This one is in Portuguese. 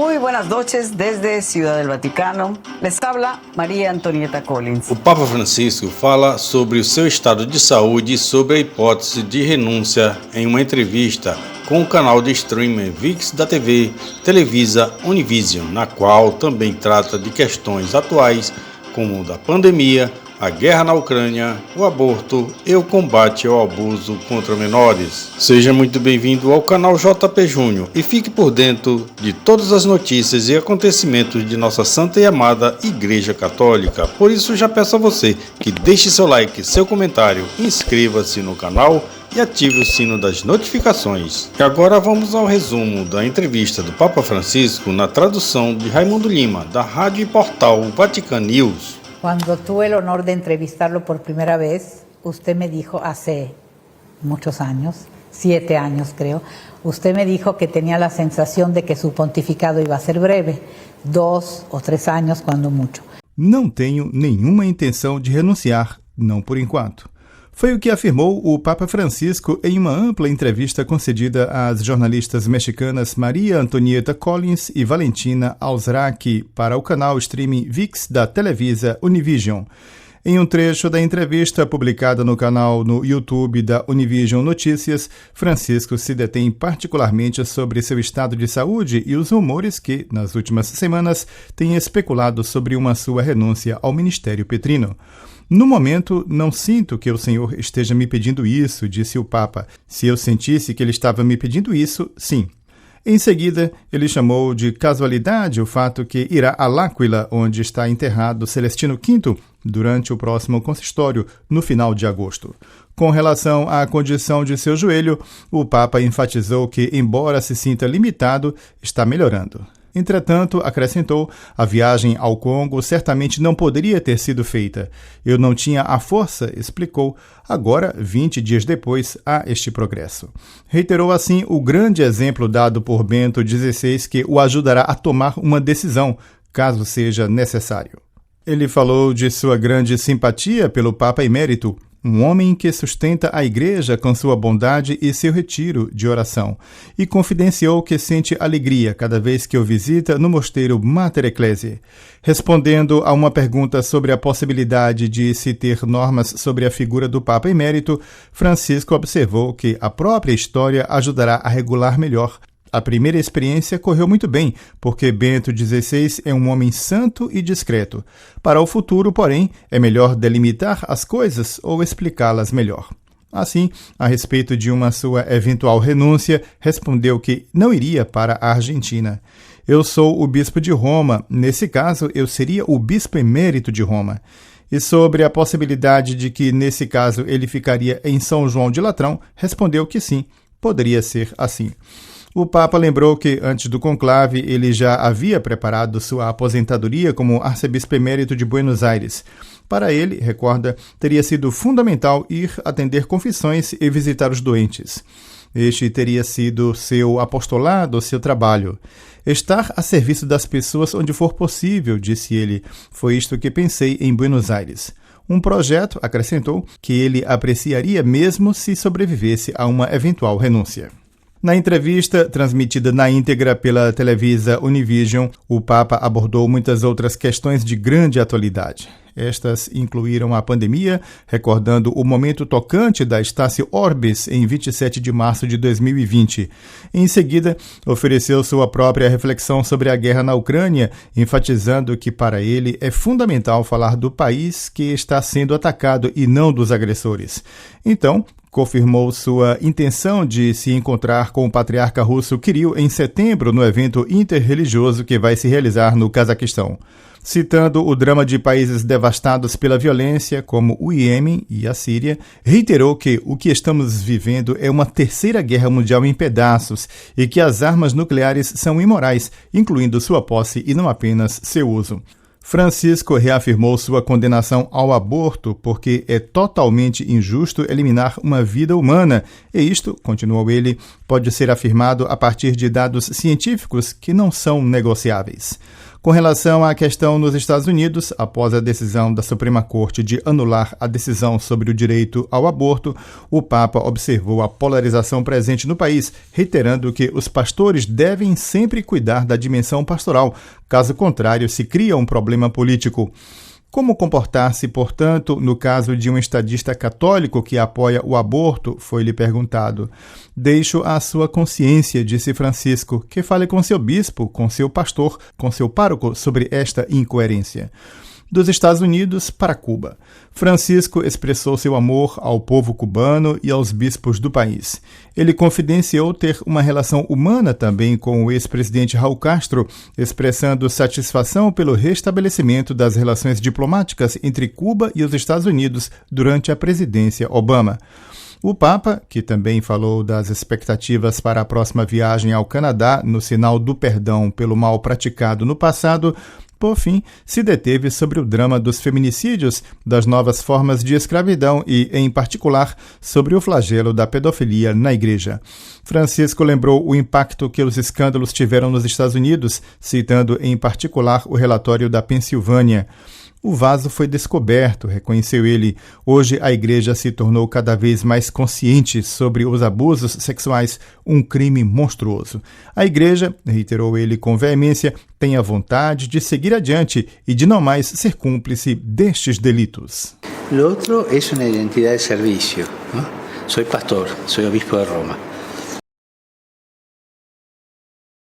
Muy buenas noches desde Ciudad del Vaticano. Les habla Maria Antonieta Collins. O Papa Francisco fala sobre o seu estado de saúde e sobre a hipótese de renúncia em uma entrevista com o canal de streaming VIX da TV Televisa Univision, na qual também trata de questões atuais como o da pandemia, a guerra na Ucrânia, o aborto e o combate ao abuso contra menores. Seja muito bem-vindo ao canal JP Júnior e fique por dentro de todas as notícias e acontecimentos de nossa santa e amada Igreja Católica. Por isso já peço a você que deixe seu like, seu comentário, inscreva-se no canal e ative o sino das notificações. E agora vamos ao resumo da entrevista do Papa Francisco na tradução de Raimundo Lima, da rádio e portal Vatican News. Cuando tuve el honor de entrevistarlo por primera vez, usted me dijo hace muchos años, 7 años creo, usted me dijo que tenía la sensación de que su pontificado iba a ser breve, 2 o 3 años cuando mucho. Não tenho nenhuma intenção de renunciar, não por enquanto. Foi o que afirmou o Papa Francisco em uma ampla entrevista concedida às jornalistas mexicanas Maria Antonieta Collins e Valentina Alzraqui para o canal streaming VIX da Televisa Univision. Em um trecho da entrevista publicada no canal no YouTube da Univision Notícias, Francisco se detém particularmente sobre seu estado de saúde e os rumores que, nas últimas semanas, têm especulado sobre uma sua renúncia ao ministério petrino. No momento, não sinto que o Senhor esteja me pedindo isso, disse o Papa. Se eu sentisse que ele estava me pedindo isso, sim. Em seguida, ele chamou de casualidade o fato que irá a L'Aquila, onde está enterrado Celestino V, durante o próximo consistório, no final de agosto. Com relação à condição de seu joelho, o Papa enfatizou que, embora se sinta limitado, está melhorando. Entretanto, acrescentou, a viagem ao Congo certamente não poderia ter sido feita. Eu não tinha a força, explicou. Agora, 20 dias depois, há este progresso. Reiterou assim o grande exemplo dado por Bento XVI que o ajudará a tomar uma decisão, caso seja necessário. Ele falou de sua grande simpatia pelo Papa Emérito, um homem que sustenta a Igreja com sua bondade e seu retiro de oração, e confidenciou que sente alegria cada vez que o visita no mosteiro Mater Ecclesiae. Respondendo a uma pergunta sobre a possibilidade de se ter normas sobre a figura do Papa Emérito, Francisco observou que a própria história ajudará a regular melhor. A primeira experiência correu muito bem, porque Bento XVI é um homem santo e discreto. Para o futuro, porém, é melhor delimitar as coisas ou explicá-las melhor. Assim, a respeito de uma sua eventual renúncia, respondeu que não iria para a Argentina. Eu sou o bispo de Roma, nesse caso eu seria o bispo emérito de Roma. E sobre a possibilidade de que, nesse caso, ele ficaria em São João de Latrão, respondeu que sim, poderia ser assim. O Papa lembrou que, antes do conclave, ele já havia preparado sua aposentadoria como arcebispo emérito de Buenos Aires. Para ele, recorda, teria sido fundamental ir atender confissões e visitar os doentes. Este teria sido seu apostolado, seu trabalho. Estar a serviço das pessoas onde for possível, disse ele. Foi isto que pensei em Buenos Aires. Um projeto, acrescentou, que ele apreciaria mesmo se sobrevivesse a uma eventual renúncia. Na entrevista, transmitida na íntegra pela Televisa Univision, o Papa abordou muitas outras questões de grande atualidade. Estas incluíram a pandemia, recordando o momento tocante da Stácio Orbis em 27 de março de 2020. Em seguida, ofereceu sua própria reflexão sobre a guerra na Ucrânia, enfatizando que para ele é fundamental falar do país que está sendo atacado e não dos agressores. Então, confirmou sua intenção de se encontrar com o patriarca russo Kirill em setembro no evento interreligioso que vai se realizar no Cazaquistão. Citando o drama de países devastados pela violência, como o Iêmen e a Síria, reiterou que o que estamos vivendo é uma terceira guerra mundial em pedaços e que as armas nucleares são imorais, incluindo sua posse e não apenas seu uso. Francisco reafirmou sua condenação ao aborto porque é totalmente injusto eliminar uma vida humana e isto, continuou ele, pode ser afirmado a partir de dados científicos que não são negociáveis. Com relação à questão nos Estados Unidos, após a decisão da Suprema Corte de anular a decisão sobre o direito ao aborto, o Papa observou a polarização presente no país, reiterando que os pastores devem sempre cuidar da dimensão pastoral, caso contrário se cria um problema político. Como comportar-se, portanto, no caso de um estadista católico que apoia o aborto, foi-lhe perguntado. Deixo à sua consciência, disse Francisco, que fale com seu bispo, com seu pastor, com seu pároco sobre esta incoerência. Dos Estados Unidos para Cuba. Francisco expressou seu amor ao povo cubano e aos bispos do país. Ele confidenciou ter uma relação humana também com o ex-presidente Raul Castro, expressando satisfação pelo restabelecimento das relações diplomáticas entre Cuba e os Estados Unidos durante a presidência Obama. O Papa, que também falou das expectativas para a próxima viagem ao Canadá no sinal do perdão pelo mal praticado no passado, por fim, se deteve sobre o drama dos feminicídios, das novas formas de escravidão e, em particular, sobre o flagelo da pedofilia na Igreja. Francisco lembrou o impacto que os escândalos tiveram nos Estados Unidos, citando, em particular, o relatório da Pensilvânia. O vaso foi descoberto, reconheceu ele. Hoje a Igreja se tornou cada vez mais consciente sobre os abusos sexuais, um crime monstruoso. A Igreja, reiterou ele com veemência, tem a vontade de seguir adiante e de não mais ser cúmplice destes delitos. Lo otro es una identidad de servicio, ¿no? Soy pastor, soy obispo de Roma.